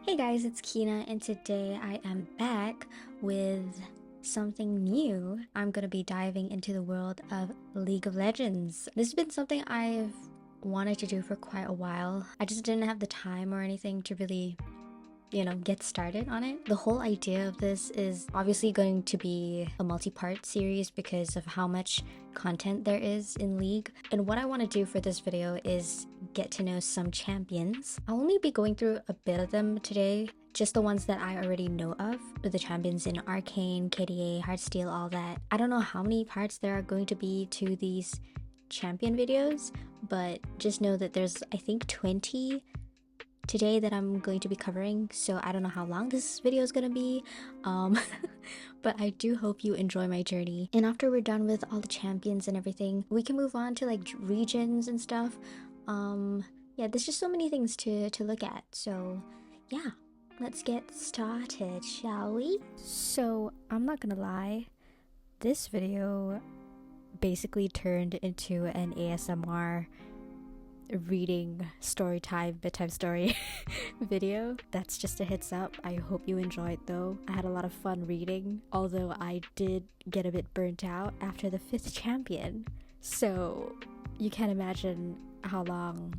Hey guys, it's Kina, and today I am back with something new. I'm gonna be diving into the world of League of Legends. This has been something I've wanted to do for quite a while. I just didn't have the time or anything to really get started on it. The whole idea of this is obviously going to be a multi-part series because of how much content there is in League. And what I want to do for this video is get to know some champions. I'll only be going through a bit of them today, just the ones that I already know of. The champions in Arcane, KDA, Heartsteel, all that. I don't know how many parts there are going to be to these champion videos, but just know that there's, I think, 20 today that I'm going to be covering, so I don't know how long this video is gonna be, but I do hope you enjoy my journey. And after we're done with all the champions and everything, we can move on to like regions and stuff. Yeah, there's just so many things to look at, so yeah, let's get started, shall we? So I'm not gonna lie, this video basically turned into an ASMR reading story time, bedtime story video. That's just a heads up. I hope you enjoyed though. I had a lot of fun reading, although I did get a bit burnt out after the 5th champion. So you can't imagine how long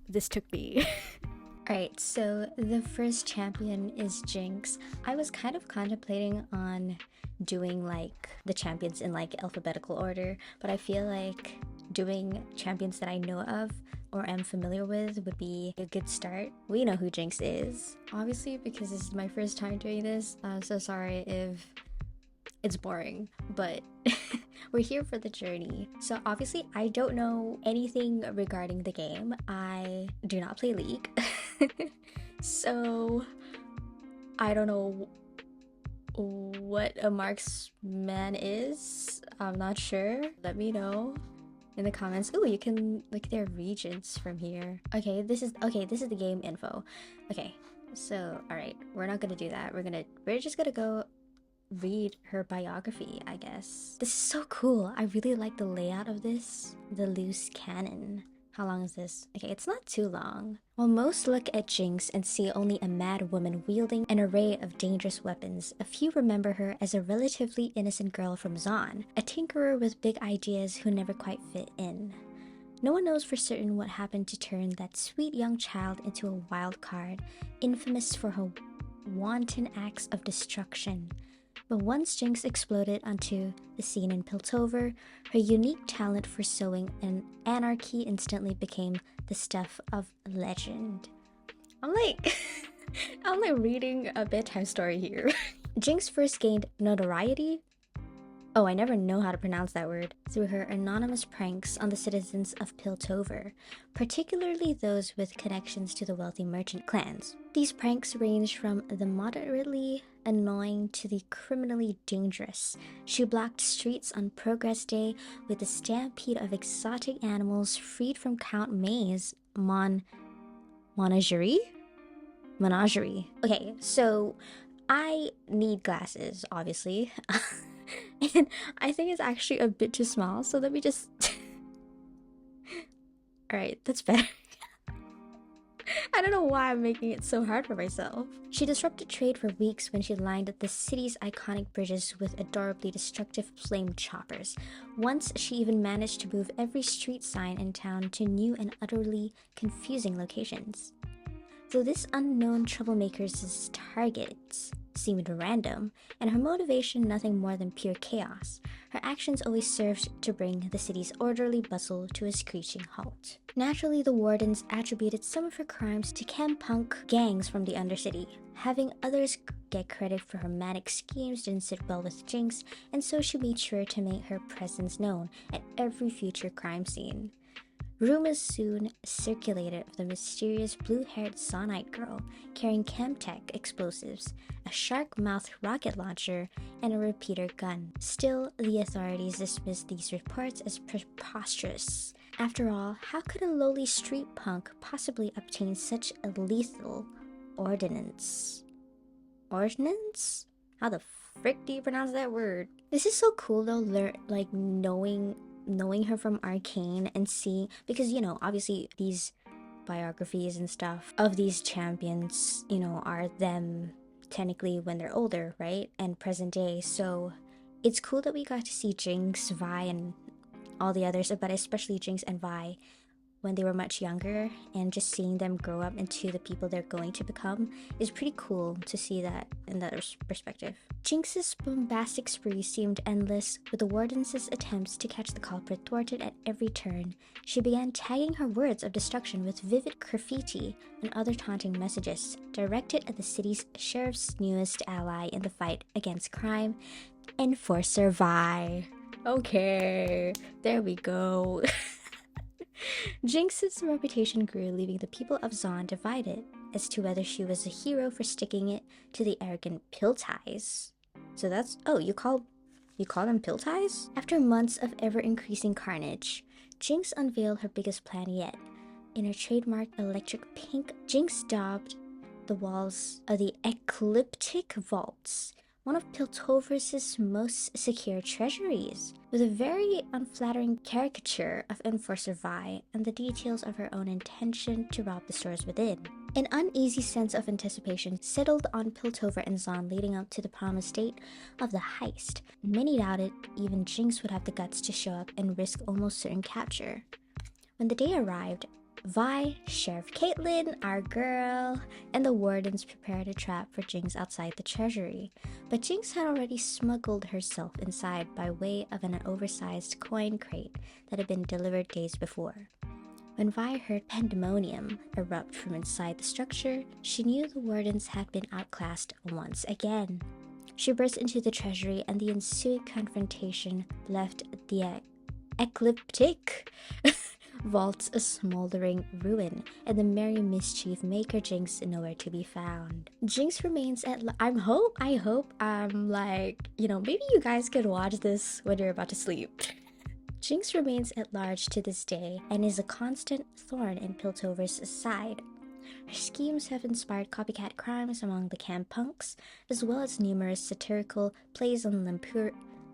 this took me. Alright, so the first champion is Jinx. I was kind of contemplating on doing like the champions in like alphabetical order, but I feel like doing champions that I know of or am familiar with would be a good start. We know who Jinx is, obviously, because this is my first time doing this. I'm so sorry if it's boring, but we're here for the journey. So obviously I don't know anything regarding the game. I do not play League. So I don't know what a marksman is. I'm not sure. Let me know in the comments. Oh, you can look at their regions from here. Okay, this is the game info. Okay, so all right, we're not gonna do that. We're just gonna go read her biography, I guess. This is so cool. I really like the layout of this. The loose cannon. How long is this? Okay, it's not too long. While most look at Jinx and see only a mad woman wielding an array of dangerous weapons, a few remember her as a relatively innocent girl from Zaun, a tinkerer with big ideas who never quite fit in. No one knows for certain what happened to turn that sweet young child into a wild card, infamous for her wanton acts of destruction. But once Jinx exploded onto the scene in Piltover, her unique talent for sowing an anarchy instantly became the stuff of legend. I'm like reading a bedtime story here. Jinx first gained notoriety. Oh, I never know how to pronounce that word. Through her anonymous pranks on the citizens of Piltover, particularly those with connections to the wealthy merchant clans. These pranks range from the moderately annoying to the criminally dangerous. She blocked streets on Progress Day with a stampede of exotic animals freed from Count May's menagerie? Menagerie. Okay, so I need glasses, obviously. And I think it's actually a bit too small, so let me just... Alright, that's better. I don't know why I'm making it so hard for myself. She disrupted trade for weeks when she lined the city's iconic bridges with adorably destructive flame choppers. Once, she even managed to move every street sign in town to new and utterly confusing locations. Though this unknown troublemaker's targets seemed random, and her motivation nothing more than pure chaos, her actions always served to bring the city's orderly bustle to a screeching halt. Naturally, the wardens attributed some of her crimes to chem-punk gangs from the Undercity. Having others get credit for her manic schemes didn't sit well with Jinx, and so she made sure to make her presence known at every future crime scene. Rumors soon circulated of the mysterious blue-haired Zaunite girl carrying Chemtech explosives, a shark-mouthed rocket launcher, and a repeater gun. Still, the authorities dismissed these reports as preposterous. After all, how could a lowly street punk possibly obtain such a lethal ordnance? Ordnance? How the frick do you pronounce that word? This is so cool though, knowing her from Arcane and seeing, because obviously these biographies and stuff of these champions, you know, are them technically when they're older, right? And present day. So it's cool that we got to see Jinx, Vi, and all the others, but especially Jinx and Vi when they were much younger, and just seeing them grow up into the people they're going to become is pretty cool to see that in that perspective. Jinx's bombastic spree seemed endless, with the Wardens' attempts to catch the culprit thwarted at every turn. She began tagging her words of destruction with vivid graffiti and other taunting messages, directed at the city's sheriff's newest ally in the fight against crime, Enforcer Vi. Okay, there we go. Jinx's reputation grew, leaving the people of Zaun divided as to whether she was a hero for sticking it to the arrogant Pilties. So that's... oh, you call them Pilties? After months of ever-increasing carnage, Jinx unveiled her biggest plan yet. In her trademark electric pink, Jinx daubed the walls of the Ecliptic Vaults, one of Piltover's most secure treasuries, with a very unflattering caricature of Enforcer Vi and the details of her own intention to rob the stores within. An uneasy sense of anticipation settled on Piltover and Zaun leading up to the promised date of the heist. Many doubted even Jinx would have the guts to show up and risk almost certain capture. When the day arrived, Vi, Sheriff Caitlyn, our girl, and the Wardens prepared a trap for Jinx outside the treasury, but Jinx had already smuggled herself inside by way of an oversized coin crate that had been delivered days before. When Vi heard pandemonium erupt from inside the structure, she knew the Wardens had been outclassed once again. She burst into the treasury, and the ensuing confrontation left the Ecliptic Vaults a smoldering ruin, and the merry mischief maker Jinx nowhere to be found. Jinx remains at I hope you know, maybe you guys could watch this when you're about to sleep. Jinx remains at large to this day and is a constant thorn in Piltover's side. Her schemes have inspired copycat crimes among the camp punks, as well as numerous satirical plays on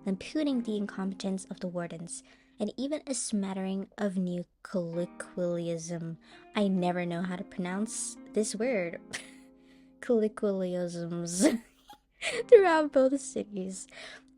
lampooning the incompetence of the Wardens, and even a smattering of new colloquialism. I never know how to pronounce this word. Colloquialisms throughout both cities,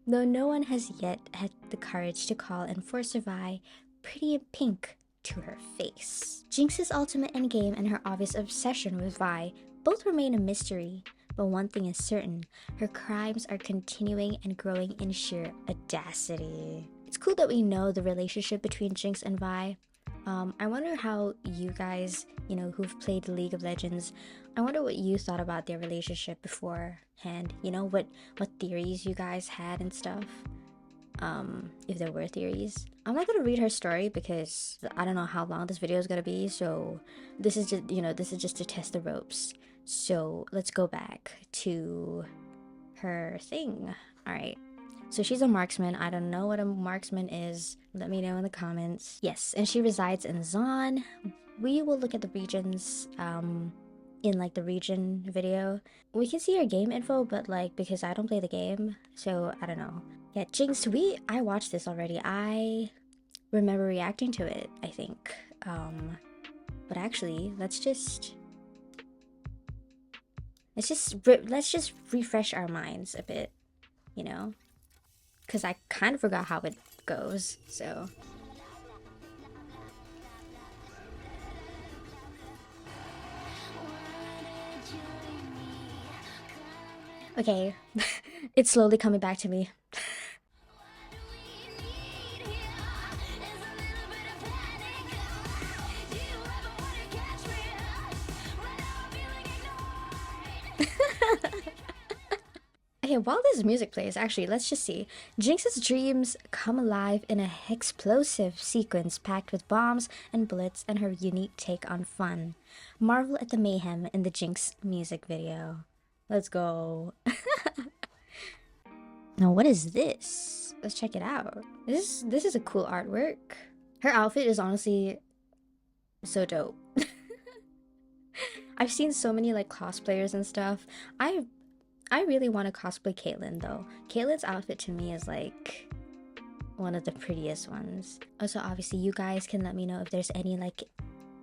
though no one has yet had the courage to call Enforcer Vi pretty in pink to her face. Jinx's ultimate endgame and her obvious obsession with Vi both remain a mystery, but one thing is certain: her crimes are continuing and growing in sheer audacity. It's cool that we know the relationship between Jinx and Vi. I wonder how you guys, you know, who've played League of Legends, I wonder what you thought about their relationship beforehand. You know, what theories you guys had and stuff. If there were theories. I'm not gonna read her story because I don't know how long this video is gonna be, so this is just, you know, this is just to test the ropes. So let's go back to her thing. Alright. So she's a marksman. I don't know what a marksman is. Let me know in the comments. Yes, and she resides in Zaun. We will look at the regions in like the region video. We can see her game info, but like because I don't play the game, so I don't know. Yeah, Jinx, I watched this already. I remember reacting to it, I think. But actually, let's just refresh our minds a bit, you know? Because I kind of forgot how it goes, so. Okay, it's slowly coming back to me. Okay, while this music plays, actually, let's just see. Jinx's dreams come alive in a explosive sequence packed with bombs and bullets and her unique take on fun. Marvel at the mayhem in the Jinx music video. Let's go. Now, what is this? Let's check it out. This is a cool artwork. Her outfit is honestly so dope. I've seen so many like cosplayers and stuff. I really want to cosplay Caitlyn though. Caitlyn's outfit to me is like one of the prettiest ones. Also, obviously, you guys can let me know if there's any like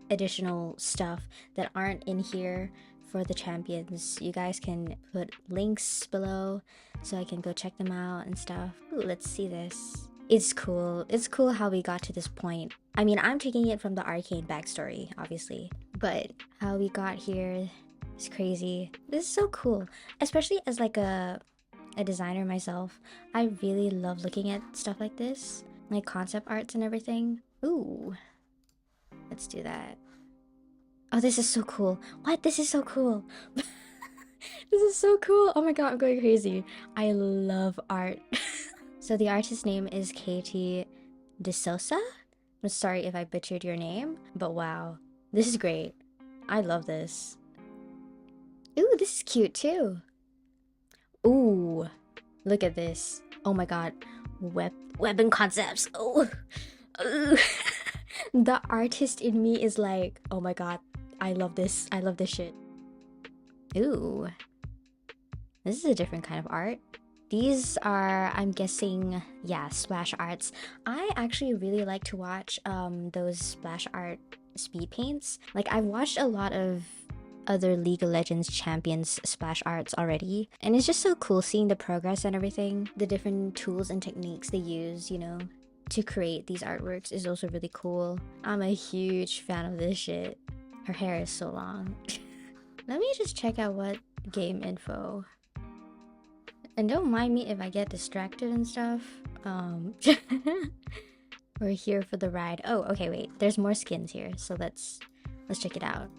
additional stuff that aren't in here for the champions. You guys can put links below so I can go check them out and stuff. Ooh, let's see this. It's cool. It's cool how we got to this point. I mean, I'm taking it from the Arcane backstory, obviously, but how we got here is crazy. This is so cool, especially as like a designer myself. I really love looking at stuff like this, like concept arts and everything. Ooh, let's do that. Oh, this is so cool. What? This is so cool. This is so cool. Oh my god, I'm going crazy. I love art. So the artist's name is Katie DeSosa. I'm sorry if I butchered your name, but wow, this is great. I love this. Ooh, this is cute too. Ooh, look at this. Oh my god, weapon concepts. Oh, the artist in me is like, oh my god, I love this. I love this shit. Ooh, this is a different kind of art. These are, I'm guessing, yeah, splash arts. I actually really like to watch those splash art speed paints. Like, I've watched a lot of other League of Legends champions splash arts already, and it's just so cool seeing the progress and everything. The different tools and techniques they use, you know, to create these artworks is also really cool. I'm a huge fan of this shit. Her hair is so long. Let me just check out what game info. And don't mind me if I get distracted and stuff. We're here for the ride. Oh, okay, wait. There's more skins here, so let's check it out.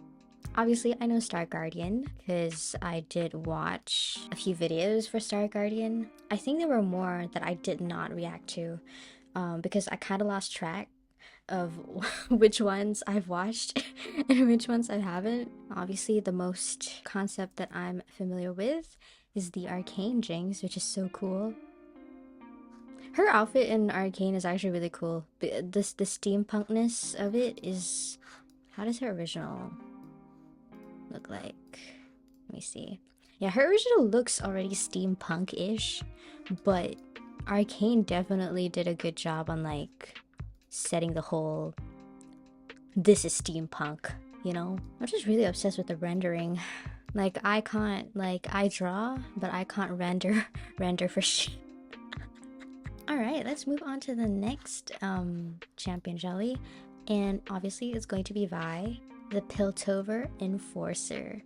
Obviously, I know Star Guardian because I did watch a few videos for Star Guardian. I think there were more that I did not react to because I kind of lost track of which ones I've watched and which ones I haven't. Obviously, the most concept that I'm familiar with is the Arcane Jinx, which is so cool. Her outfit in Arcane is actually really cool. The steampunkness of it is... How does her original look like? Let me see. Yeah, her original looks already steampunk-ish, but Arcane definitely did a good job on like setting the whole this is steampunk, you know? I'm just really obsessed with the rendering. Like, I can't, like, I draw, but I can't render for shit. Alright, let's move on to the next champion, shall we? And obviously it's going to be Vi, the Piltover Enforcer.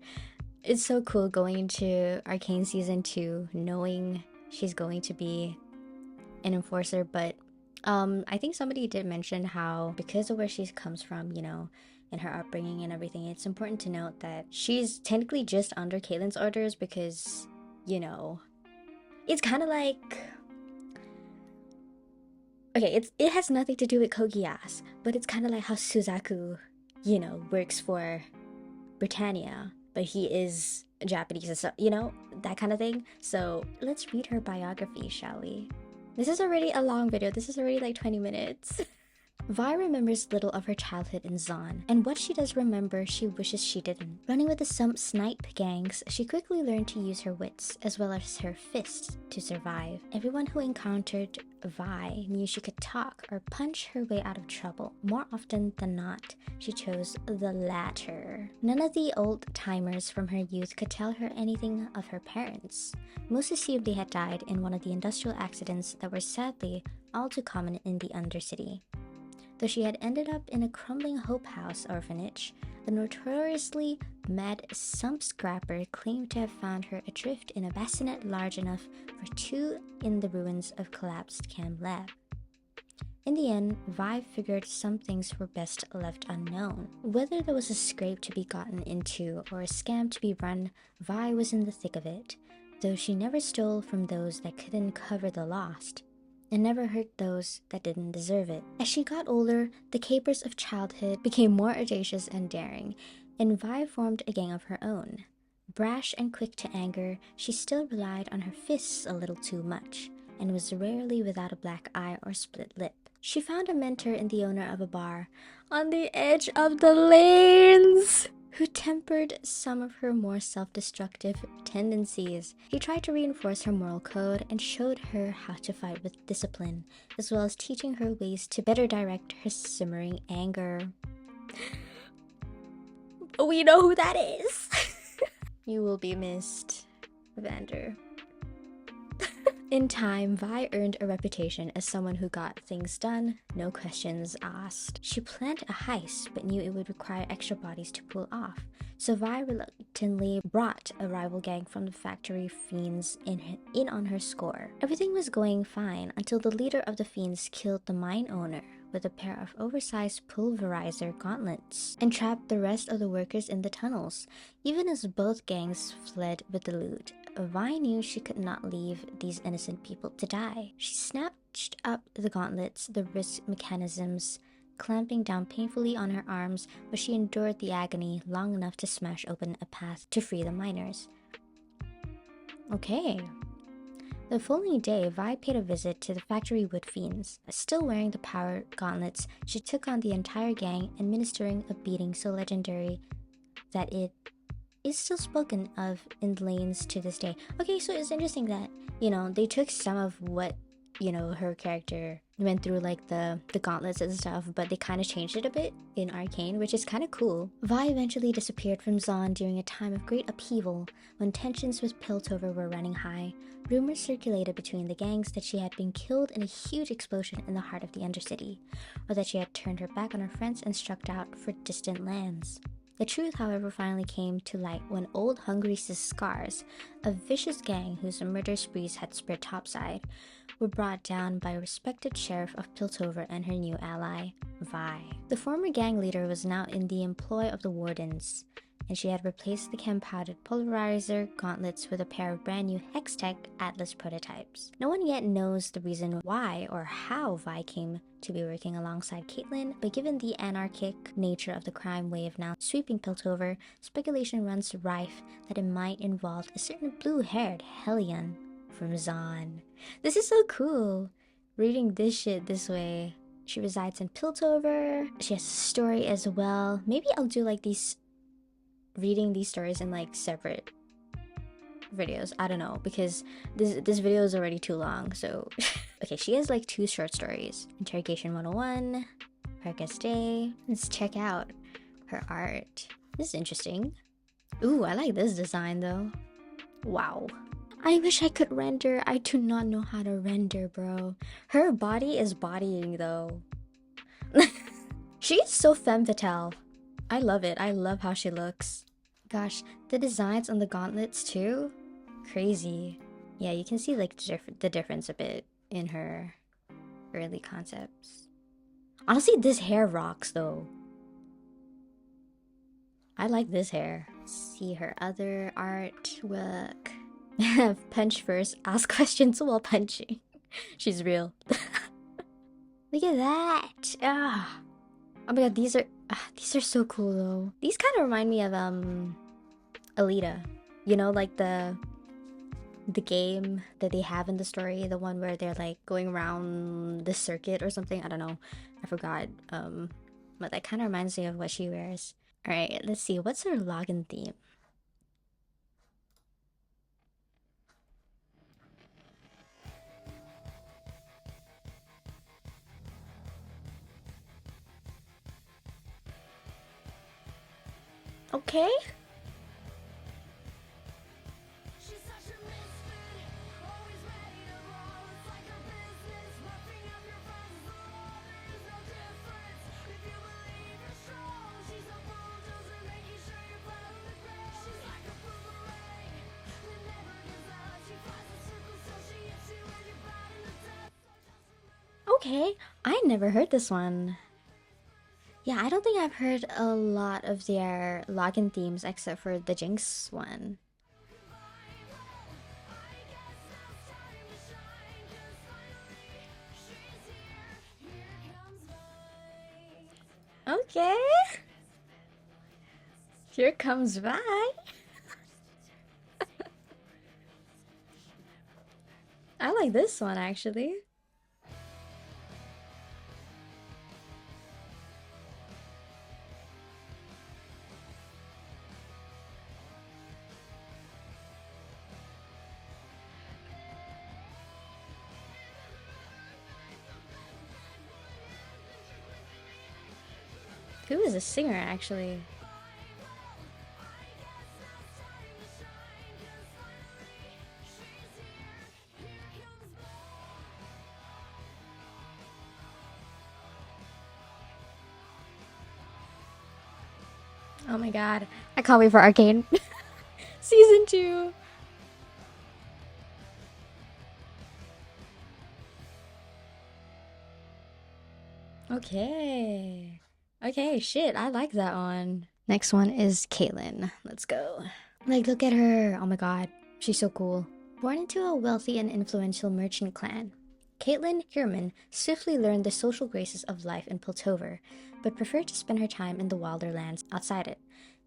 It's so cool going into Arcane Season 2, knowing she's going to be an enforcer, but I think somebody did mention how, because of where she comes from, you know, and her upbringing and everything, it's important to note that she's technically just under Caitlyn's orders because, you know, it's kind of like... Okay, it has nothing to do with Kogias, but it's kind of like how Suzaku, you know, works for Britannia, but he is Japanese, so, you know, that kind of thing. So let's read her biography, shall we? This is already a long video. This is already like 20 minutes. Vi remembers little of her childhood in Zon, and what she does remember, she wishes she didn't. Running with some snipe gangs, she quickly learned to use her wits, as well as her fists, to survive. Everyone who encountered Vi knew she could talk or punch her way out of trouble. More often than not, she chose the latter. None of the old-timers from her youth could tell her anything of her parents. Most assumed they had died in one of the industrial accidents that were sadly all too common in the Undercity. Though she had ended up in a crumbling Hope House orphanage, the notoriously mad sump scrapper claimed to have found her adrift in a bassinet large enough for two in the ruins of collapsed Cam Lab. In the end, Vi figured some things were best left unknown. Whether there was a scrape to be gotten into or a scam to be run, Vi was in the thick of it, though she never stole from those that couldn't cover the lost, and never hurt those that didn't deserve it. As she got older, the capers of childhood became more audacious and daring, and Vi formed a gang of her own. Brash and quick to anger, she still relied on her fists a little too much, and was rarely without a black eye or split lip. She found a mentor in the owner of a bar on the edge of the lanes, who tempered some of her more self-destructive tendencies. He tried to reinforce her moral code and showed her how to fight with discipline, as well as teaching her ways to better direct her simmering anger. We know who that is. You will be missed, Vander. In time, Vi earned a reputation as someone who got things done, no questions asked. She planned a heist, but knew it would require extra bodies to pull off. So Vi reluctantly brought a rival gang from the factory fiends in on her score. Everything was going fine until the leader of the fiends killed the mine owner with a pair of oversized pulverizer gauntlets and trapped the rest of the workers in the tunnels, even as both gangs fled with the loot. Vi knew she could not leave these innocent people to die. She snatched up the gauntlets, the wrist mechanisms clamping down painfully on her arms, but she endured the agony long enough to smash open a path to free the miners. Okay. The following day, Vi paid a visit to the factory wood fiends. Still wearing the power gauntlets, she took on the entire gang, administering a beating so legendary that it is still spoken of in lanes to this day. Okay, so it's interesting that, you know, they took some of what, you know, her character went through, like the gauntlets and stuff, but they kind of changed it a bit in Arcane, which is kind of cool. Vi eventually disappeared from Zaun during a time of great upheaval when tensions with Piltover were running high. Rumors circulated between the gangs that she had been killed in a huge explosion in the heart of the Undercity, or that she had turned her back on her friends and struck out for distant lands. The truth, however, finally came to light when Old Hungry's Scars, a vicious gang whose murder sprees had spread topside, were brought down by a respected sheriff of Piltover and her new ally, Vi. The former gang leader was now in the employ of the Wardens, and she had replaced the chem-powdered pulverizer gauntlets with a pair of brand new Hextech Atlas prototypes. No one yet knows the reason why or how Vi came to be working alongside Caitlyn, but given the anarchic nature of the crime wave now sweeping Piltover, speculation runs rife that it might involve a certain blue-haired Hellion from Zaun. This is so cool, reading this shit this way. She resides in Piltover. She has a story as well. Maybe I'll do like reading these stories in like separate videos. I don't know, because this video is already too long, so okay, she has like 2 short stories. Interrogation 101, Parkas Day. Let's check out her art. This is interesting. Ooh, I like this design though. Wow. I wish I could render. I do not know how to render, bro. Her body is bodying though. She's so femme fatale. I love it. I love how she looks. Gosh, the designs on the gauntlets too? Crazy. Yeah, you can see like the difference a bit in her early concepts. Honestly, this hair rocks though. I like this hair. See her other artwork. Punch first, ask questions while punching. She's real. Look at that. Ah. Oh my god, these are so cool though. These kind of remind me of Alita. You know, like the game that they have in the story, the one where they're like going around the circuit or something. I don't know. I forgot. But that kind of reminds me of what she wears. All right, let's see. What's her login theme? Okay. Okay, I never heard this one. Yeah, I don't think I've heard a lot of their login themes except for the Jinx one. Okay. Here comes Vi. I like this one actually. Who is a singer actually? Oh my god. I can't wait for Arcane. Season 2. Okay. Okay, shit. I like that one. Next one is Caitlyn. Let's go. Like, look at her. Oh my god. She's so cool. Born into a wealthy and influential merchant clan, Caitlyn Hirman swiftly learned the social graces of life in Piltover, but preferred to spend her time in the wilder lands outside it.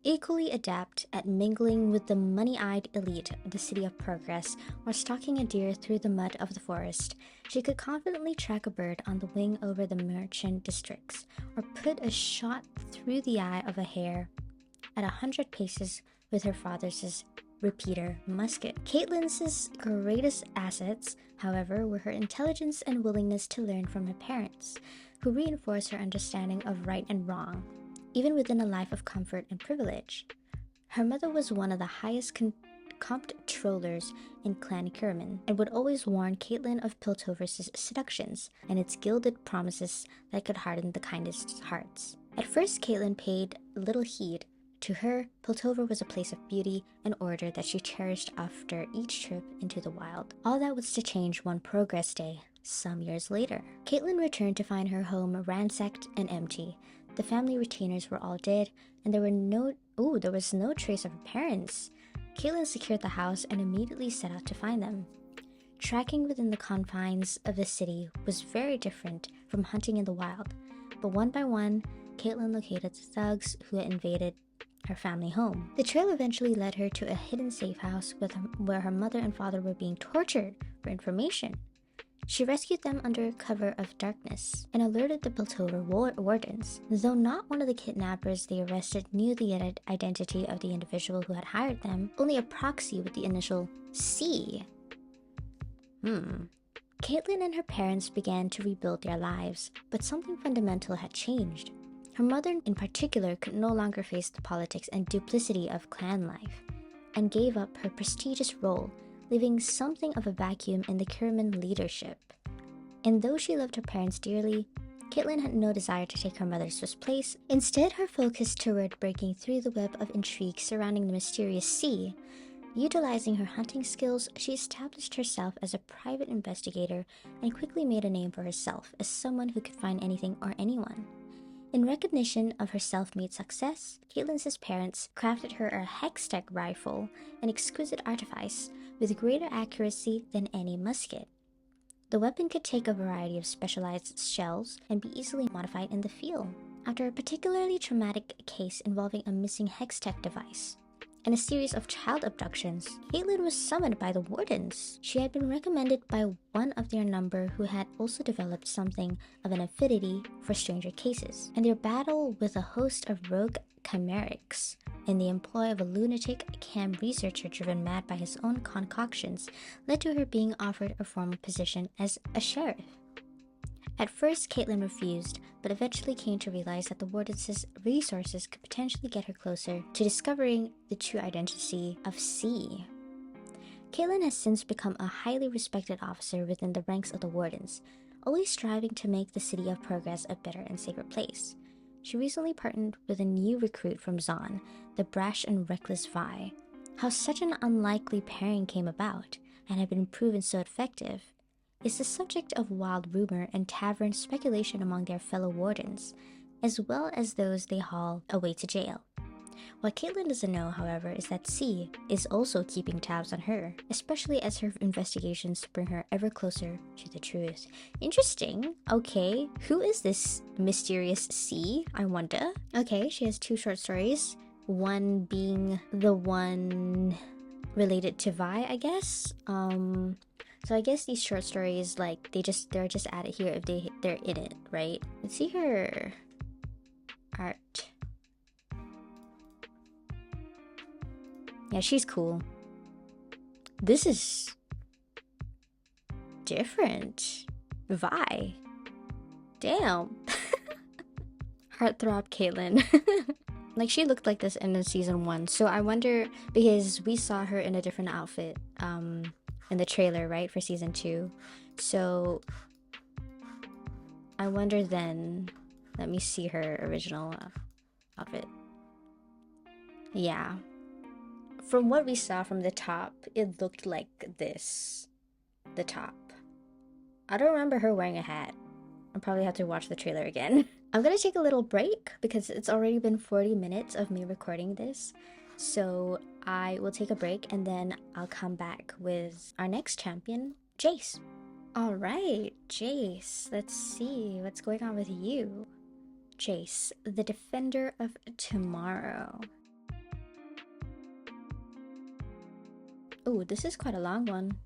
Equally adept at mingling with the money-eyed elite of the City of Progress or stalking a deer through the mud of the forest, she could confidently track a bird on the wing over the merchant districts, or put a shot through the eye of a hare at 100 paces with her father's repeater musket. Caitlyn's greatest assets, however, were her intelligence and willingness to learn from her parents, who reinforced her understanding of right and wrong, even within a life of comfort and privilege. Her mother was one of the highest comptrollers in Clan Kiraman, and would always warn Caitlyn of Piltover's seductions and its gilded promises that could harden the kindest hearts. At first, Caitlyn paid little heed. To her, Piltover was a place of beauty and order that she cherished after each trip into the wild. All that was to change one Progress Day, some years later. Caitlyn returned to find her home ransacked and empty. The family retainers were all dead, and there was no trace of her parents. Caitlyn secured the house and immediately set out to find them. Tracking within the confines of the city was very different from hunting in the wild, but one by one, Caitlyn located the thugs who had invaded her family home. The trail eventually led her to a hidden safe house where her mother and father were being tortured for information. She rescued them under cover of darkness and alerted the Piltover wardens. Though not one of the kidnappers they arrested knew the identity of the individual who had hired them, only a proxy with the initial C. Caitlyn and her parents began to rebuild their lives, but something fundamental had changed. Her mother, in particular, could no longer face the politics and duplicity of clan life, and gave up her prestigious role, leaving something of a vacuum in the Kiraman leadership. And though she loved her parents dearly, Caitlyn had no desire to take her mother's place. Instead, her focus toward breaking through the web of intrigue surrounding the mysterious sea. Utilizing her hunting skills, she established herself as a private investigator and quickly made a name for herself as someone who could find anything or anyone. In recognition of her self-made success, Caitlyn's parents crafted her a hextech rifle, an exquisite artifice with greater accuracy than any musket. The weapon could take a variety of specialized shells and be easily modified in the field. After a particularly traumatic case involving a missing hextech device and a series of child abductions, Caitlyn was summoned by the wardens. She had been recommended by one of their number who had also developed something of an affinity for stranger cases, and their battle with a host of rogue chimerics in the employ of a lunatic cam researcher driven mad by his own concoctions led to her being offered a formal position as a sheriff. At first, Caitlyn refused, but eventually came to realize that the wardens' resources could potentially get her closer to discovering the true identity of C. Caitlyn has since become a highly respected officer within the ranks of the wardens, always striving to make the City of Progress a better and safer place. She recently partnered with a new recruit from Zon, the brash and reckless Vi. How such an unlikely pairing came about, and had been proven so effective, is the subject of wild rumor and tavern speculation among their fellow wardens, as well as those they haul away to jail. What Caitlyn doesn't know, however, is that C is also keeping tabs on her, especially as her investigations bring her ever closer to the truth. Interesting. Okay, who is this mysterious C, I wonder? Okay, she has 2 short stories, one being the one related to Vi, I guess. So I guess these short stories, like, they're just added here if they're in it, right? Let's see her art. Yeah, she's cool. This is different. Vi. Damn. Heartthrob Caitlyn. Like, she looked like this in the season 1. So I wonder, because we saw her in a different outfit, in the trailer, right, for season 2. So I wonder then, let me see her original outfit. Yeah. From what we saw from the top, it looked like this. The top. I don't remember her wearing a hat. I'll probably have to watch the trailer again. I'm gonna take a little break because it's already been 40 minutes of me recording this. So I will take a break and then I'll come back with our next champion, Jayce. Alright, Jayce. Let's see what's going on with you. Jayce, the defender of tomorrow. Oh, this is quite a long one.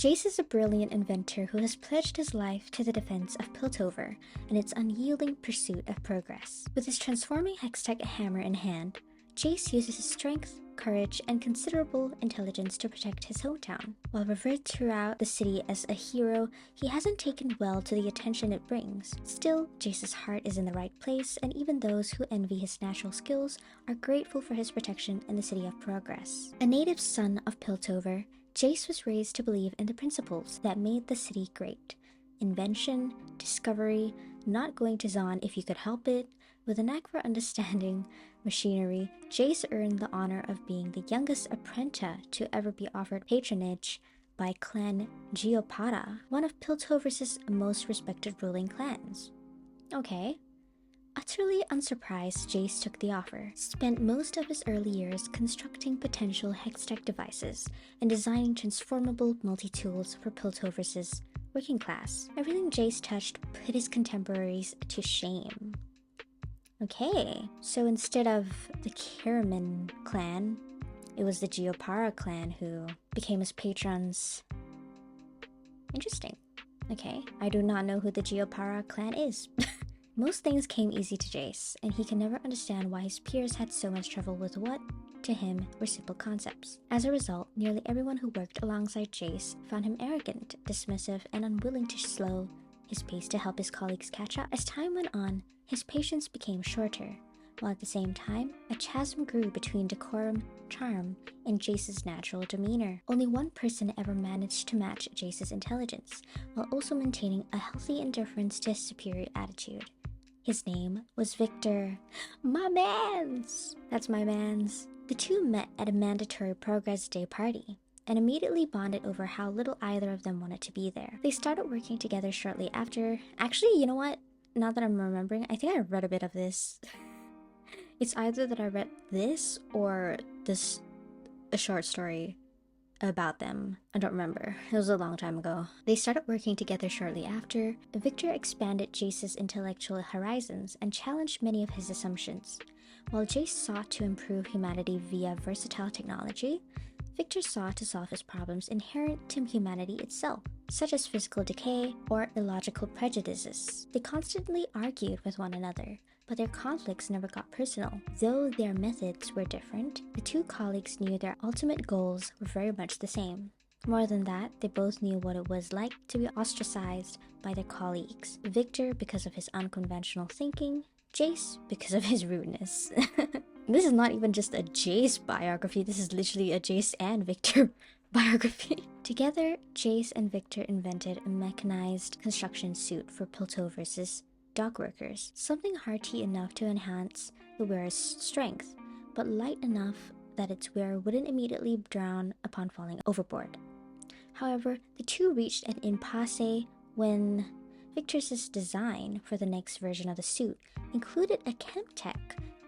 Jayce is a brilliant inventor who has pledged his life to the defense of Piltover and its unyielding pursuit of progress. With his transforming hextech hammer in hand, Jayce uses his strength, courage, and considerable intelligence to protect his hometown. While revered throughout the city as a hero, he hasn't taken well to the attention it brings. Still, Jayce's heart is in the right place, and even those who envy his natural skills are grateful for his protection in the City of Progress. A native son of Piltover, Jayce was raised to believe in the principles that made the city great. Invention, discovery, not going to Zon if you could help it. With a knack for understanding machinery, Jayce earned the honor of being the youngest apprentice to ever be offered patronage by Clan Geopata, one of Piltover's most respected ruling clans. Okay. Utterly unsurprised, Jayce took the offer, spent most of his early years constructing potential hextech devices and designing transformable multi-tools for Piltover's working class. Everything Jayce touched put his contemporaries to shame. Okay, so instead of the Karaman clan, it was the Geopara clan who became his patrons. Interesting. Okay, I do not know who the Geopara clan is. Most things came easy to Jayce, and he can never understand why his peers had so much trouble with what, to him, were simple concepts. As a result, nearly everyone who worked alongside Jayce found him arrogant, dismissive, and unwilling to slow his pace to help his colleagues catch up. As time went on, his patience became shorter, while at the same time, a chasm grew between decorum, charm, and Jayce's natural demeanor. Only one person ever managed to match Jayce's intelligence, while also maintaining a healthy indifference to his superior attitude. His name was Viktor. My mans! That's my mans. The two met at a mandatory Progress Day party, and immediately bonded over how little either of them wanted to be there. They started working together shortly after. Actually, you know what? Now that I'm remembering, I think I read a bit of this. It's either that I read this or a short story about them. I don't remember. It was a long time ago. They started working together shortly after. Viktor expanded Jayce's intellectual horizons and challenged many of his assumptions. While Jayce sought to improve humanity via versatile technology, Viktor sought to solve his problems inherent to humanity itself, such as physical decay or illogical prejudices. They constantly argued with one another, but their conflicts never got personal. Though their methods were different, the two colleagues knew their ultimate goals were very much the same. More than that, they both knew what it was like to be ostracized by their colleagues. Viktor because of his unconventional thinking, Jayce because of his rudeness. This is not even just a Jayce biography, this is literally a Jayce and Viktor biography. Together, Jayce and Viktor invented a mechanized construction suit for Piltover's dock workers, something hearty enough to enhance the wearer's strength, but light enough that its wearer wouldn't immediately drown upon falling overboard. However, the two reached an impasse when Viktor's design for the next version of the suit included a chemtech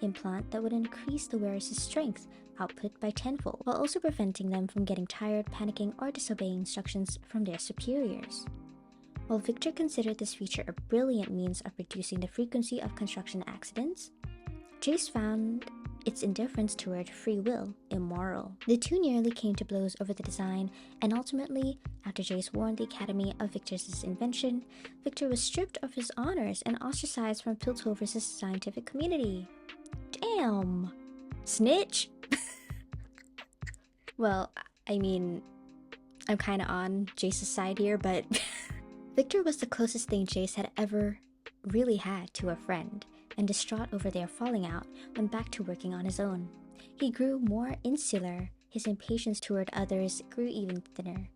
implant that would increase the wearer's strength output by tenfold, while also preventing them from getting tired, panicking, or disobeying instructions from their superiors. While Viktor considered this feature a brilliant means of reducing the frequency of construction accidents, Jayce found its indifference toward free will immoral. The two nearly came to blows over the design, and ultimately, after Jayce warned the Academy of Viktor's invention, Viktor was stripped of his honors and ostracized from Piltover's scientific community. Damn! Snitch! Well, I mean, I'm kinda on Jayce's side here, but Viktor was the closest thing Jayce had ever really had to a friend, and distraught over their falling out, went back to working on his own. He grew more insular, his impatience toward others grew even thinner.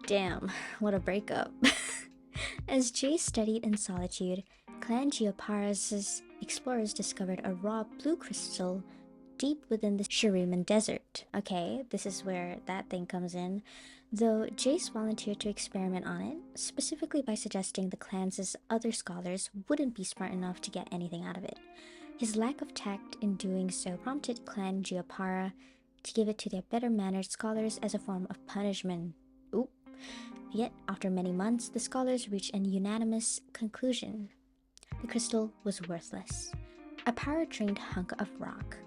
Damn, what a breakup. As Jayce studied in solitude, Clan Geopara's explorers discovered a raw blue crystal deep within the Shuriman Desert. Okay, this is where that thing comes in. Though Jayce volunteered to experiment on it, specifically by suggesting the clan's other scholars wouldn't be smart enough to get anything out of it. His lack of tact in doing so prompted Clan Giapara to give it to their better-mannered scholars as a form of punishment. Oop. Yet, after many months, the scholars reached an unanimous conclusion. The crystal was worthless. A power-drained hunk of rock.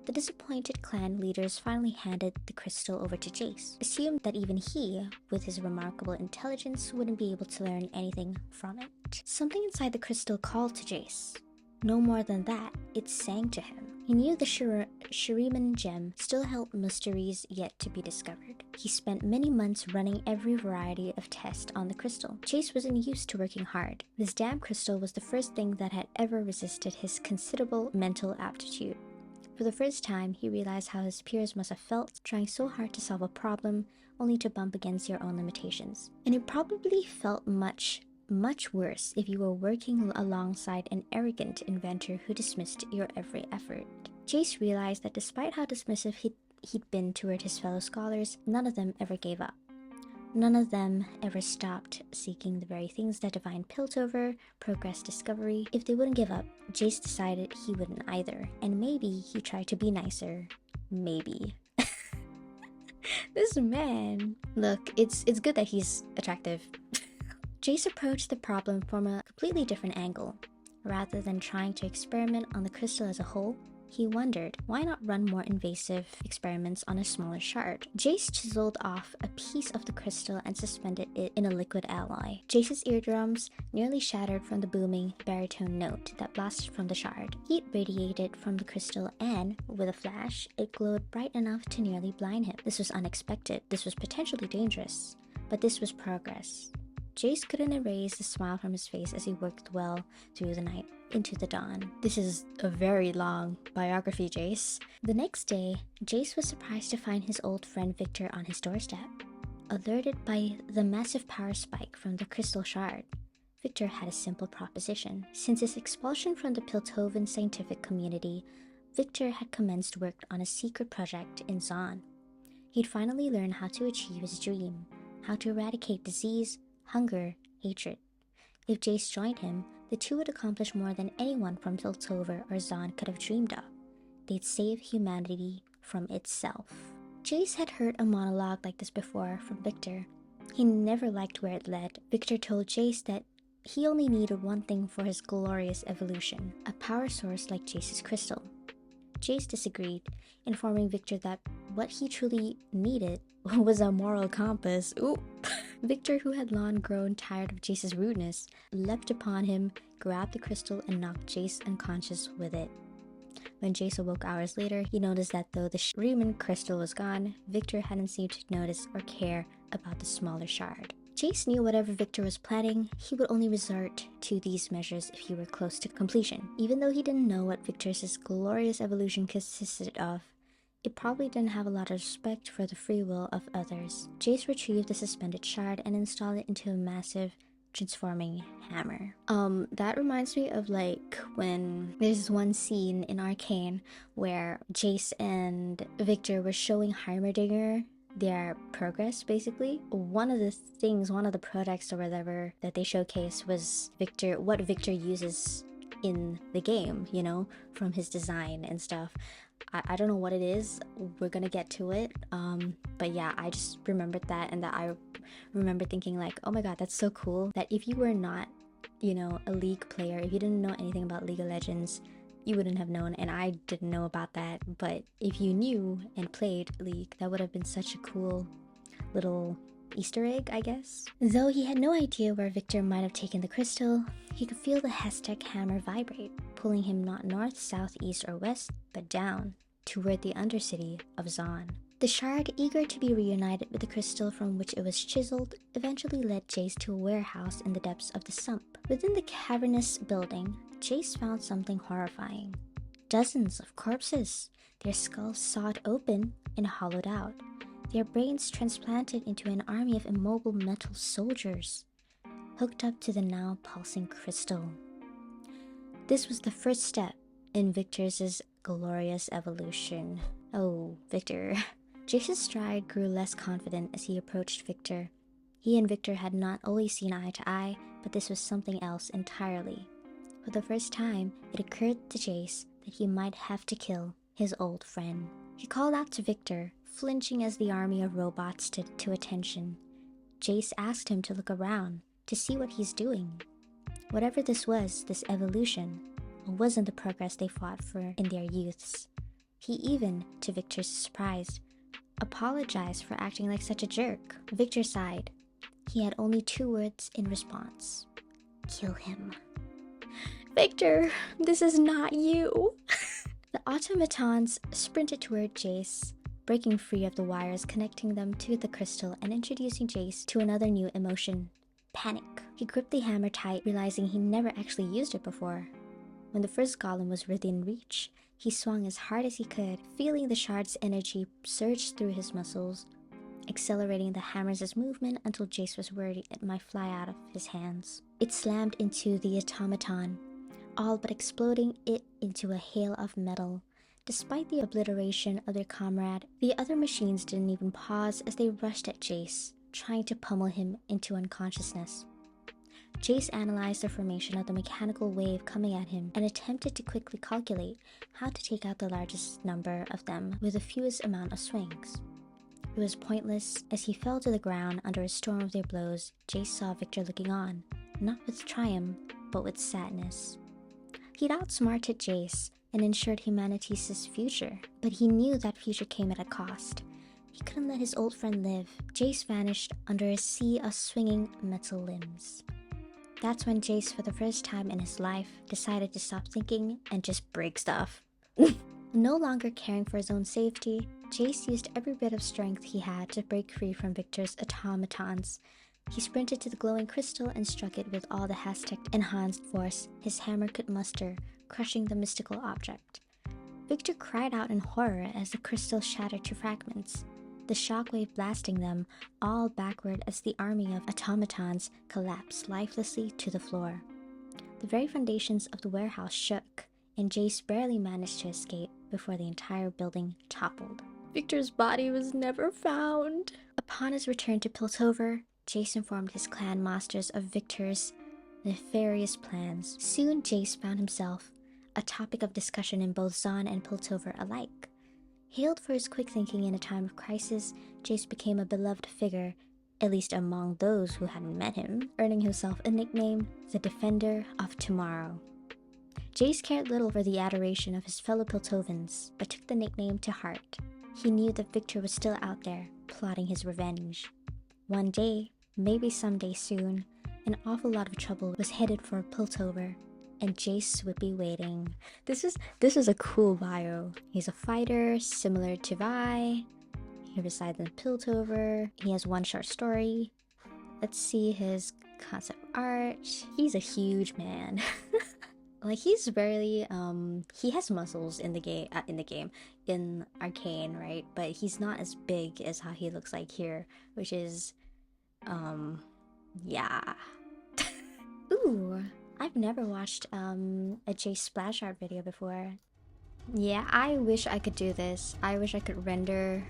The disappointed clan leaders finally handed the crystal over to Jayce, assumed that even he, with his remarkable intelligence, wouldn't be able to learn anything from it. Something inside the crystal called to Jayce. No more than that, it sang to him. He knew the Shuriman gem still held mysteries yet to be discovered. He spent many months running every variety of test on the crystal. Jayce wasn't used to working hard. This damn crystal was the first thing that had ever resisted his considerable mental aptitude. For the first time, he realized how his peers must have felt trying so hard to solve a problem only to bump against your own limitations. And it probably felt much worse if you were working alongside an arrogant inventor who dismissed your every effort. Jayce realized that despite how dismissive he'd been toward his fellow scholars, none of them ever gave up. None of them ever stopped seeking the very things that define Piltover, progress discovery. If they wouldn't give up, Jayce decided he wouldn't either, and maybe he tried to be nicer. Maybe. This man. Look, it's good that he's attractive. Jayce approached the problem from a completely different angle. Rather than trying to experiment on the crystal as a whole, he wondered, why not run more invasive experiments on a smaller shard? Jayce chiseled off a piece of the crystal and suspended it in a liquid alloy. Jayce's eardrums nearly shattered from the booming baritone note that blasted from the shard. Heat radiated from the crystal and, with a flash, it glowed bright enough to nearly blind him. This was unexpected. This was potentially dangerous. But this was progress. Jayce couldn't erase the smile from his face as he worked well through the night into the dawn. This is a very long biography, Jayce. The next day, Jayce was surprised to find his old friend Viktor on his doorstep. Alerted by the massive power spike from the crystal shard, Viktor had a simple proposition. Since his expulsion from the Piltovan scientific community, Viktor had commenced work on a secret project in Zaun. He'd finally learned how to achieve his dream, how to eradicate disease, hunger, hatred. If Jayce joined him, the two would accomplish more than anyone from Piltover or Zaun could have dreamed of. They'd save humanity from itself. Jayce had heard a monologue like this before from Viktor. He never liked where it led. Viktor told Jayce that he only needed one thing for his glorious evolution, a power source like Jayce's crystal. Jayce disagreed, informing Viktor that what he truly needed was a moral compass. Ooh. Viktor, who had long grown tired of Jayce's rudeness, leapt upon him, grabbed the crystal, and knocked Jayce unconscious with it. When Jayce awoke hours later, he noticed that though the Shuriman crystal was gone, Viktor hadn't seemed to notice or care about the smaller shard. Jayce knew whatever Viktor was planning, he would only resort to these measures if he were close to completion. Even though he didn't know what Viktor's glorious evolution consisted of, it probably didn't have a lot of respect for the free will of others. Jayce retrieved the suspended shard and installed it into a massive transforming hammer. That reminds me of like when there's one scene in Arcane where Jayce and Viktor were showing Heimerdinger their progress, basically. One of the products or whatever that they showcased was what Viktor uses in the game, you know, from his design and stuff. I don't know what it is. We're gonna get to it. But yeah, I just remembered that, and that I remember thinking like, oh my god, that's so cool that if you were not, you know, a League player, if you didn't know anything about League of Legends, you wouldn't have known, and I didn't know about that. But if you knew and played League, that would have been such a cool little Easter egg, I guess. Though he had no idea where Viktor might have taken the crystal, he could feel the Hestek hammer vibrate, pulling him not north, south, east, or west, but down, toward the undercity of Zaun. The shard, eager to be reunited with the crystal from which it was chiseled, eventually led Jayce to a warehouse in the depths of the sump. Within the cavernous building, Jayce found something horrifying. Dozens of corpses, their skulls sawed open and hollowed out, their brains transplanted into an army of immobile metal soldiers, hooked up to the now pulsing crystal. This was the first step in Viktor's glorious evolution. Oh, Viktor. Jayce's stride grew less confident as he approached Viktor. He and Viktor had not always seen eye to eye, but this was something else entirely. For the first time, it occurred to Jayce that he might have to kill his old friend. He called out to Viktor, flinching as the army of robots stood to attention. Jayce asked him to look around, to see what he's doing. Whatever this was, this evolution, wasn't the progress they fought for in their youths. He even, to Viktor's surprise, apologized for acting like such a jerk. Viktor sighed. He had only 2 words in response. Kill him. Viktor, this is not you. The automatons sprinted toward Jayce, breaking free of the wires connecting them to the crystal and introducing Jayce to another new emotion, panic. He gripped the hammer tight, realizing he never actually used it before. When the first golem was within reach, he swung as hard as he could, feeling the shard's energy surge through his muscles, accelerating the hammer's movement until Jayce was worried it might fly out of his hands. It slammed into the automaton, all but exploding it into a hail of metal. Despite the obliteration of their comrade, the other machines didn't even pause as they rushed at Jayce, trying to pummel him into unconsciousness. Jayce analyzed the formation of the mechanical wave coming at him and attempted to quickly calculate how to take out the largest number of them with the fewest amount of swings. It was pointless. As he fell to the ground under a storm of their blows, Jayce saw Viktor looking on, not with triumph, but with sadness. He'd outsmarted Jayce and ensured humanity's future, but he knew that future came at a cost. He couldn't let his old friend live. Jayce vanished under a sea of swinging metal limbs. That's when Jayce, for the first time in his life, decided to stop thinking and just break stuff. No longer caring for his own safety, Jayce used every bit of strength he had to break free from Viktor's automatons. He sprinted to the glowing crystal and struck it with all the Aztec-enhanced force his hammer could muster, crushing the mystical object. Viktor cried out in horror as the crystal shattered to fragments, the shockwave blasting them all backward as the army of automatons collapsed lifelessly to the floor. The very foundations of the warehouse shook, and Jayce barely managed to escape before the entire building toppled. Viktor's body was never found. Upon his return to Piltover, Jayce informed his clan masters of Viktor's nefarious plans. Soon Jayce found himself a topic of discussion in both Zon and Piltover alike. Hailed for his quick thinking in a time of crisis, Jayce became a beloved figure, at least among those who hadn't met him, earning himself a nickname, the Defender of Tomorrow. Jayce cared little for the adoration of his fellow Piltovans, but took the nickname to heart. He knew that Viktor was still out there, plotting his revenge. One day, maybe someday soon, an awful lot of trouble was headed for Piltover, and Jayce would be waiting. This is a cool bio. He's a fighter, similar to Vi. He resides in Piltover. He has one short story. Let's see his concept art. He's a huge man. Like, he's barely, he has muscles in the game, in Arcane, right? But he's not as big as how he looks like here, which is, yeah. Ooh, I've never watched, a Jayce splash art video before. Yeah, I wish I could do this. I wish I could render.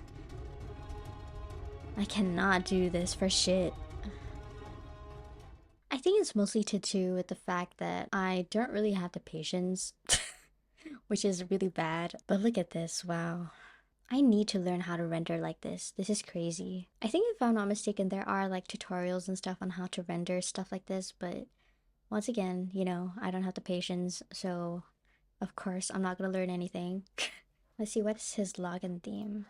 I cannot do this for shit. I think it's mostly to do with the fact that I don't really have the patience, which is really bad. But look at this, wow. I need to learn how to render like this. This is crazy. I think if I'm not mistaken, there are like tutorials and stuff on how to render stuff like this, but once again, you know, I don't have the patience, so of course I'm not gonna learn anything. Let's see, what's his login theme?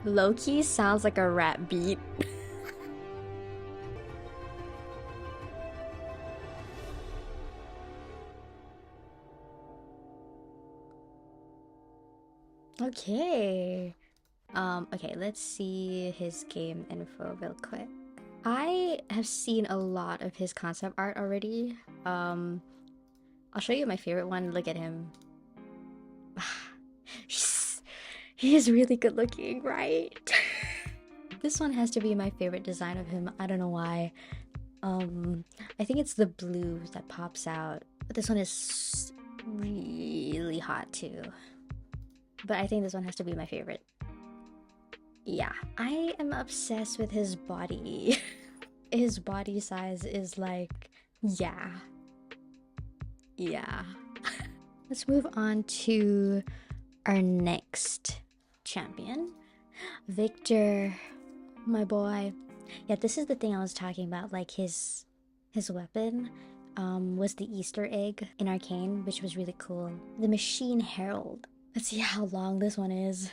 Lowkey sounds like a rap beat. Okay. Okay, let's see his game info real quick. I have seen a lot of his concept art already. I'll show you my favorite one. Look at him. He is really good looking, right? This one has to be my favorite design of him. I don't know why. I think it's the blue that pops out. But this one is really hot too. But I think this one has to be my favorite. Yeah, I am obsessed with his body. His body size is like, yeah. Let's move on to our next champion, Viktor, my boy. Yeah, this is the thing I was talking about. Like his weapon was the Easter egg in Arcane, which was really cool. The Machine Herald. Let's see how long this one is.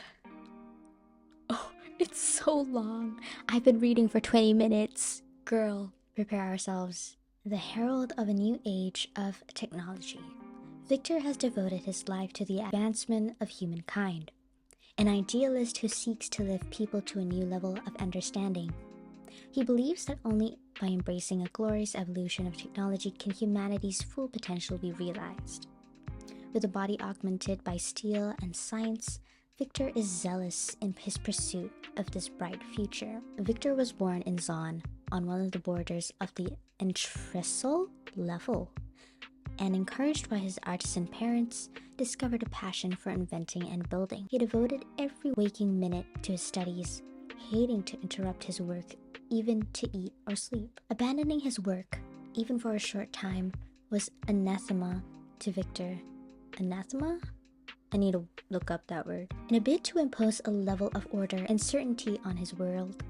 Oh, it's so long. I've been reading for 20 minutes. Girl, prepare ourselves. The herald of a new age of technology. Viktor has devoted his life to the advancement of humankind, an idealist who seeks to lift people to a new level of understanding. He believes that only by embracing a glorious evolution of technology can humanity's full potential be realized. With a body augmented by steel and science, Viktor is zealous in his pursuit of this bright future. Viktor was born in Zon, on one of the borders of the Entresol level, and encouraged by his artisan parents, discovered a passion for inventing and building. He devoted every waking minute to his studies, hating to interrupt his work even to eat or sleep. Abandoning his work, even for a short time, was anathema to Viktor. Anathema? I need to look up that word. In a bid to impose a level of order and certainty on his world,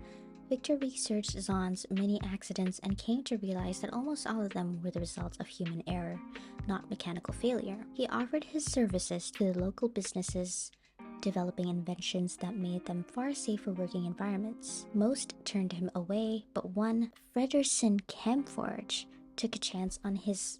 Viktor researched Zon's many accidents and came to realize that almost all of them were the results of human error, not mechanical failure. He offered his services to the local businesses, developing inventions that made them far safer working environments. Most turned him away, but one, Fredersen Kempforge, took a chance on this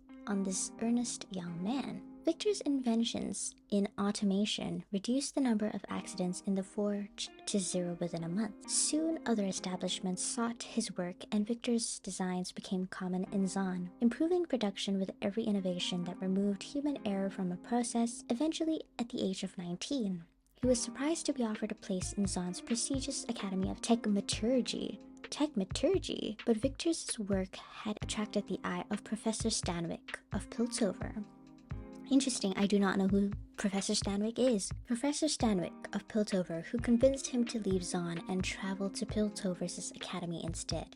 earnest young man. Viktor's inventions in automation reduced the number of accidents in the forge to 0 within a month. Soon, other establishments sought his work, and Viktor's designs became common in Zon, improving production with every innovation that removed human error from a process. Eventually, at the age of 19, he was surprised to be offered a place in Zon's prestigious Academy of Techmaturgy, but Viktor's work had attracted the eye of Professor Stanwyck of Piltover. Interesting, I do not know who Professor Stanwyck is. Professor Stanwyck of Piltover, who convinced him to leave Zon and travel to Piltover's academy instead.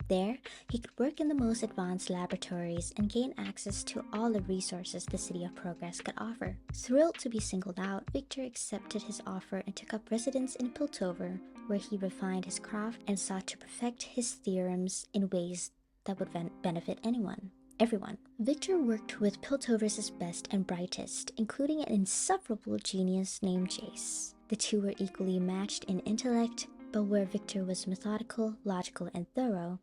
There, he could work in the most advanced laboratories and gain access to all the resources the City of Progress could offer. Thrilled to be singled out, Viktor accepted his offer and took up residence in Piltover, where he refined his craft and sought to perfect his theorems in ways that would benefit everyone. Viktor worked with Piltover's best and brightest, including an insufferable genius named Jayce. The two were equally matched in intellect, but where Viktor was methodical, logical, and thorough,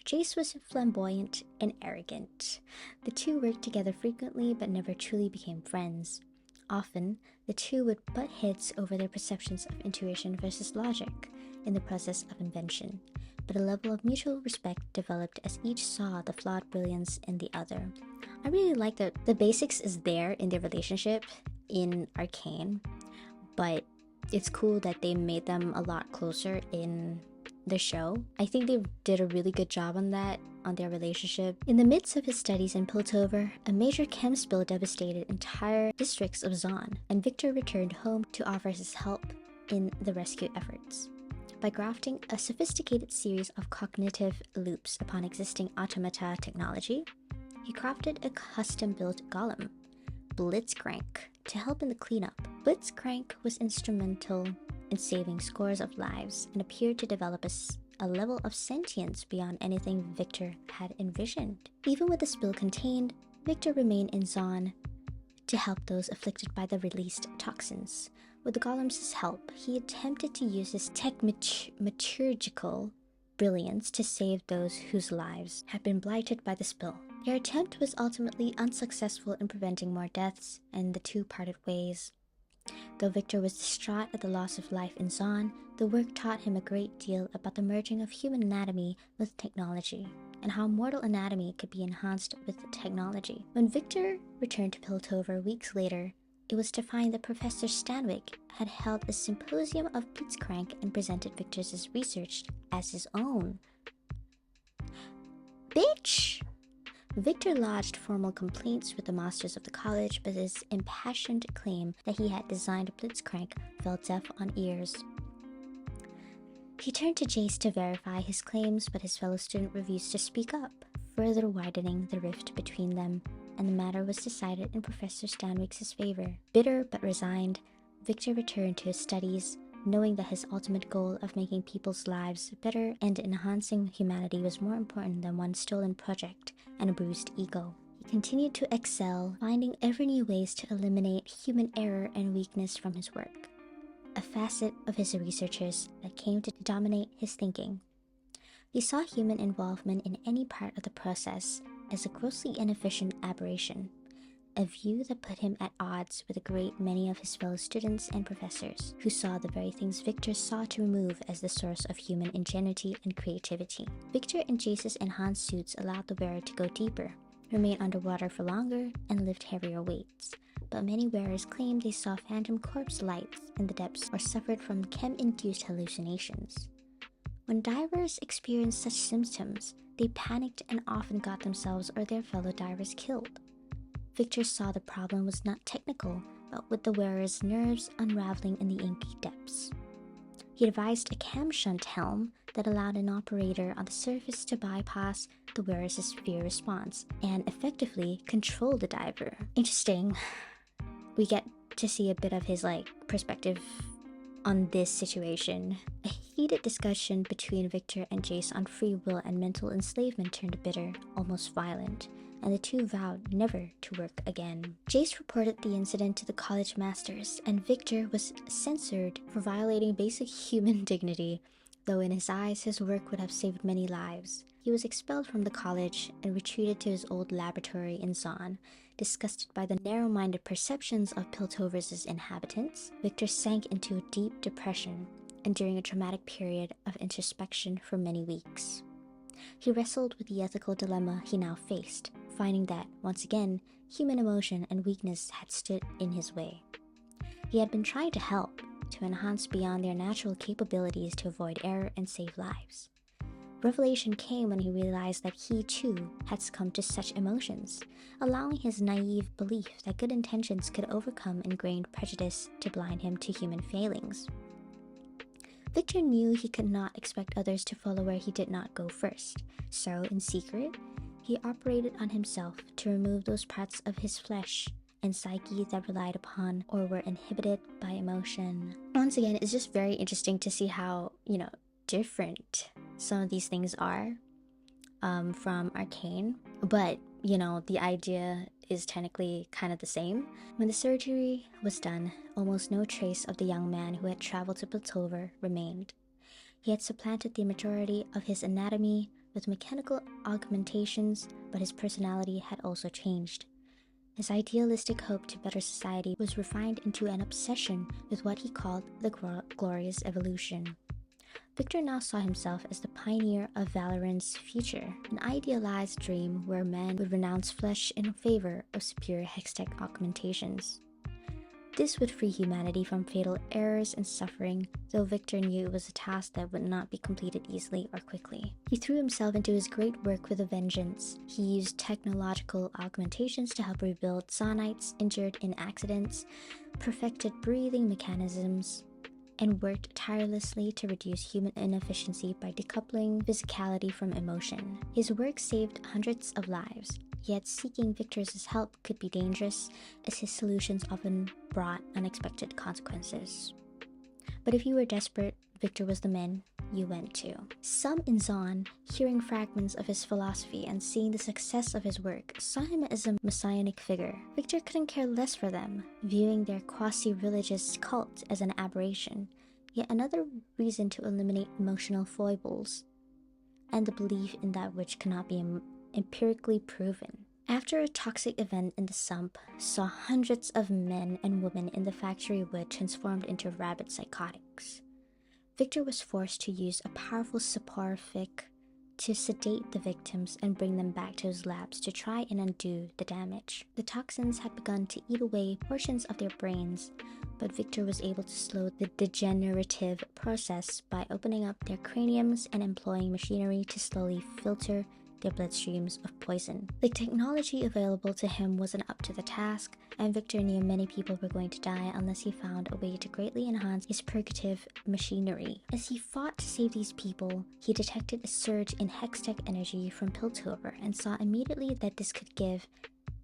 Jayce was flamboyant and arrogant. The two worked together frequently, but never truly became friends. Often, the two would butt heads over their perceptions of intuition versus logic in the process of invention, but a level of mutual respect developed as each saw the flawed brilliance in the other. I really like that the basics is there in their relationship in Arcane, but it's cool that they made them a lot closer in the show. I think they did a really good job on that, on their relationship. In the midst of his studies in Piltover, a major chem spill devastated entire districts of Zon, and Viktor returned home to offer his help in the rescue efforts. By grafting a sophisticated series of cognitive loops upon existing automata technology, he crafted a custom-built golem, Blitzcrank, to help in the cleanup. Blitzcrank was instrumental in saving scores of lives and appeared to develop a level of sentience beyond anything Viktor had envisioned. Even with the spill contained, Viktor remained in Zon to help those afflicted by the released toxins. With the golem's help, he attempted to use his techmaturgical brilliance to save those whose lives had been blighted by the spill. Their attempt was ultimately unsuccessful in preventing more deaths, and the two parted ways. Though Viktor was distraught at the loss of life in Zaun, the work taught him a great deal about the merging of human anatomy with technology, and how mortal anatomy could be enhanced with technology. When Viktor returned to Piltover weeks later, it was to find that Professor Stanwyck had held a symposium of Blitzcrank and presented Viktor's research as his own. Bitch! Viktor lodged formal complaints with the masters of the college, but his impassioned claim that he had designed Blitzcrank fell deaf on ears. He turned to Jayce to verify his claims, but his fellow student refused to speak up, further widening the rift between them, and the matter was decided in Professor Stanwyck's favor. Bitter but resigned, Viktor returned to his studies, knowing that his ultimate goal of making people's lives better and enhancing humanity was more important than one stolen project and a bruised ego. He continued to excel, finding ever new ways to eliminate human error and weakness from his work, a facet of his researches that came to dominate his thinking. He saw human involvement in any part of the process as a grossly inefficient aberration, a view that put him at odds with a great many of his fellow students and professors, who saw the very things Viktor sought to remove as the source of human ingenuity and creativity. Viktor and Jayce's enhanced suits allowed the wearer to go deeper, remain underwater for longer, and lift heavier weights, but many wearers claimed they saw phantom corpse lights in the depths or suffered from chem-induced hallucinations. When divers experienced such symptoms, they panicked and often got themselves or their fellow divers killed. Viktor saw the problem was not technical, but with the wearer's nerves unraveling in the inky depths. He devised a cam-shunt helm that allowed an operator on the surface to bypass the wearer's fear response and effectively control the diver. Interesting. We get to see a bit of his perspective on this situation. A heated discussion between Viktor and Jayce on free will and mental enslavement turned bitter, almost violent, and the two vowed never to work again. Jayce reported the incident to the college masters, and Viktor was censored for violating basic human dignity, though in his eyes his work would have saved many lives. He was expelled from the college and retreated to his old laboratory in Zaun. Disgusted by the narrow-minded perceptions of Piltover's inhabitants, Viktor sank into a deep depression, enduring a traumatic period of introspection for many weeks. He wrestled with the ethical dilemma he now faced, finding that, once again, human emotion and weakness had stood in his way. He had been trying to help, to enhance beyond their natural capabilities to avoid error and save lives. Revelation came when he realized that he, too, had succumbed to such emotions, allowing his naive belief that good intentions could overcome ingrained prejudice to blind him to human failings. Viktor knew he could not expect others to follow where he did not go first, so, in secret, he operated on himself to remove those parts of his flesh and psyche that relied upon or were inhibited by emotion. Once again, it's just very interesting to see how, different some of these things are from Arcane, but the idea is technically kind of the same. When the surgery was done, almost no trace of the young man who had traveled to Piltover remained. He had supplanted the majority of his anatomy with mechanical augmentations, but his personality had also changed. His idealistic hope to better society was refined into an obsession with what he called the glorious evolution. Viktor now saw himself as the pioneer of Valorant's future, an idealized dream where man would renounce flesh in favor of superior hextech augmentations. This would free humanity from fatal errors and suffering, though Viktor knew it was a task that would not be completed easily or quickly. He threw himself into his great work with a vengeance. He used technological augmentations to help rebuild Zaunites injured in accidents, perfected breathing mechanisms, and worked tirelessly to reduce human inefficiency by decoupling physicality from emotion. His work saved hundreds of lives, yet seeking Viktor's help could be dangerous, as his solutions often brought unexpected consequences. But if you were desperate, Viktor was the man you went to. Some in Zaun, hearing fragments of his philosophy and seeing the success of his work, saw him as a messianic figure. Viktor couldn't care less for them, viewing their quasi-religious cult as an aberration, yet another reason to eliminate emotional foibles, and the belief in that which cannot be empirically proven. After a toxic event in the sump saw hundreds of men and women in the factory wood transformed into rabid psychotics, Viktor was forced to use a powerful soporific to sedate the victims and bring them back to his labs to try and undo the damage. The toxins had begun to eat away portions of their brains, but Viktor was able to slow the degenerative process by opening up their craniums and employing machinery to slowly filter their bloodstreams of poison. The technology available to him wasn't up to the task, and Viktor knew many people were going to die unless he found a way to greatly enhance his purgative machinery. As he fought to save these people, he detected a surge in hextech energy from Piltover and saw immediately that this could give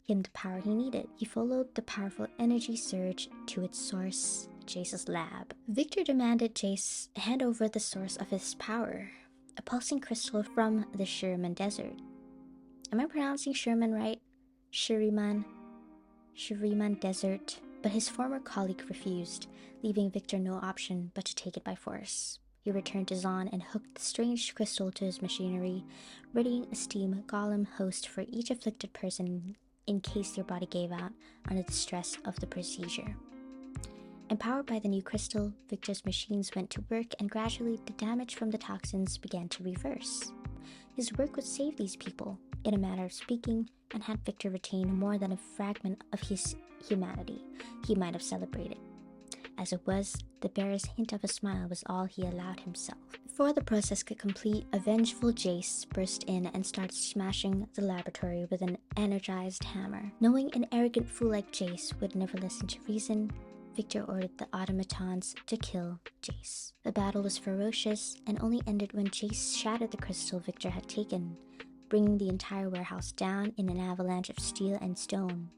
him the power he needed. He followed the powerful energy surge to its source, Jayce's lab. Viktor demanded Jayce hand over the source of his power, a pulsing crystal from the Shuriman Desert. Am I pronouncing Shuriman right? Shuriman Desert. But his former colleague refused, leaving Viktor no option but to take it by force. He returned to Zaun and hooked the strange crystal to his machinery, readying a steam golem host for each afflicted person in case their body gave out under the stress of the procedure. Empowered by the new crystal, Viktor's machines went to work, and gradually the damage from the toxins began to reverse. His work would save these people, in a manner of speaking, and had Viktor retain more than a fragment of his humanity, he might have celebrated. As it was, the barest hint of a smile was all he allowed himself. Before the process could complete, a vengeful Jayce burst in and started smashing the laboratory with an energized hammer. Knowing an arrogant fool like Jayce would never listen to reason, Viktor ordered the automatons to kill Jayce. The battle was ferocious and only ended when Jayce shattered the crystal Viktor had taken, bringing the entire warehouse down in an avalanche of steel and stone,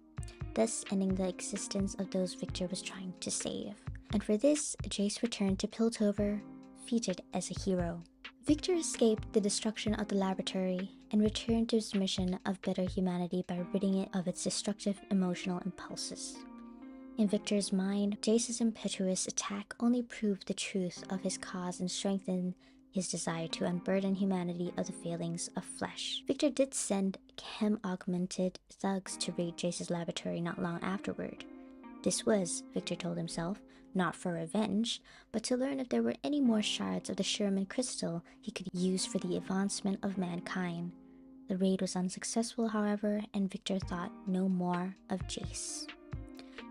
thus ending the existence of those Viktor was trying to save. And for this, Jayce returned to Piltover, feted as a hero. Viktor escaped the destruction of the laboratory and returned to his mission of better humanity by ridding it of its destructive emotional impulses. In Viktor's mind, Jayce's impetuous attack only proved the truth of his cause and strengthened his desire to unburden humanity of the failings of flesh. Viktor did send chem-augmented thugs to raid Jayce's laboratory not long afterward. This was, Viktor told himself, not for revenge, but to learn if there were any more shards of the Shuriman crystal he could use for the advancement of mankind. The raid was unsuccessful, however, and Viktor thought no more of Jayce.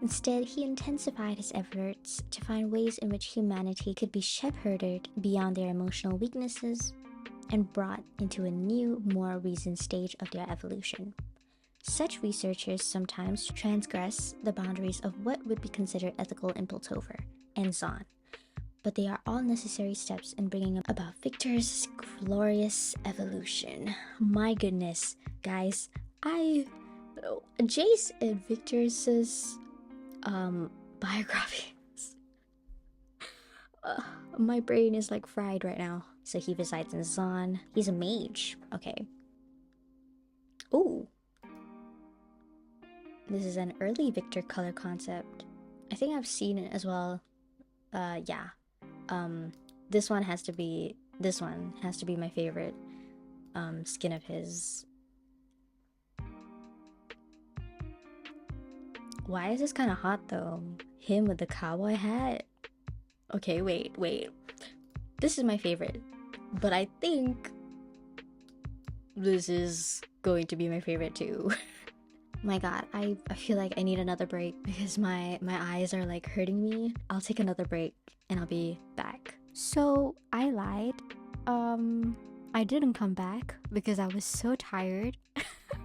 Instead, he intensified his efforts to find ways in which humanity could be shepherded beyond their emotional weaknesses and brought into a new, more reasoned stage of their evolution. Such researchers sometimes transgress the boundaries of what would be considered ethical in Piltover and Zaun, but they are all necessary steps in bringing about Viktor's glorious evolution. My goodness, guys, Jayce and Viktor's biographies. My brain is like fried right now. So he resides in Zaun. He's a mage. Okay. Ooh. This is an early Viktor color concept. I think I've seen it as well. Yeah. This one has to be my favorite skin of his. Why is this kind of hot though? Him with the cowboy hat? Okay, wait. This is my favorite. But I think this is going to be my favorite too. My god, I feel like I need another break because my eyes are like hurting me. I'll take another break and I'll be back. So I lied. I didn't come back because I was so tired.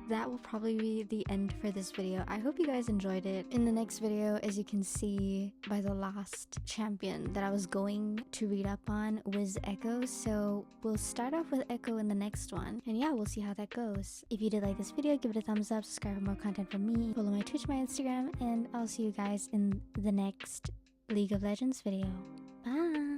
That will probably be the end for this video. I hope you guys enjoyed it. In the next video, as you can see by the last champion that I was going to read up on was Echo. So we'll start off with Echo in the next one. And yeah, we'll see how that goes. If you did like this video, give it a thumbs up, subscribe for more content from me, follow my Twitch, my Instagram, and I'll see you guys in the next League of Legends video. Bye!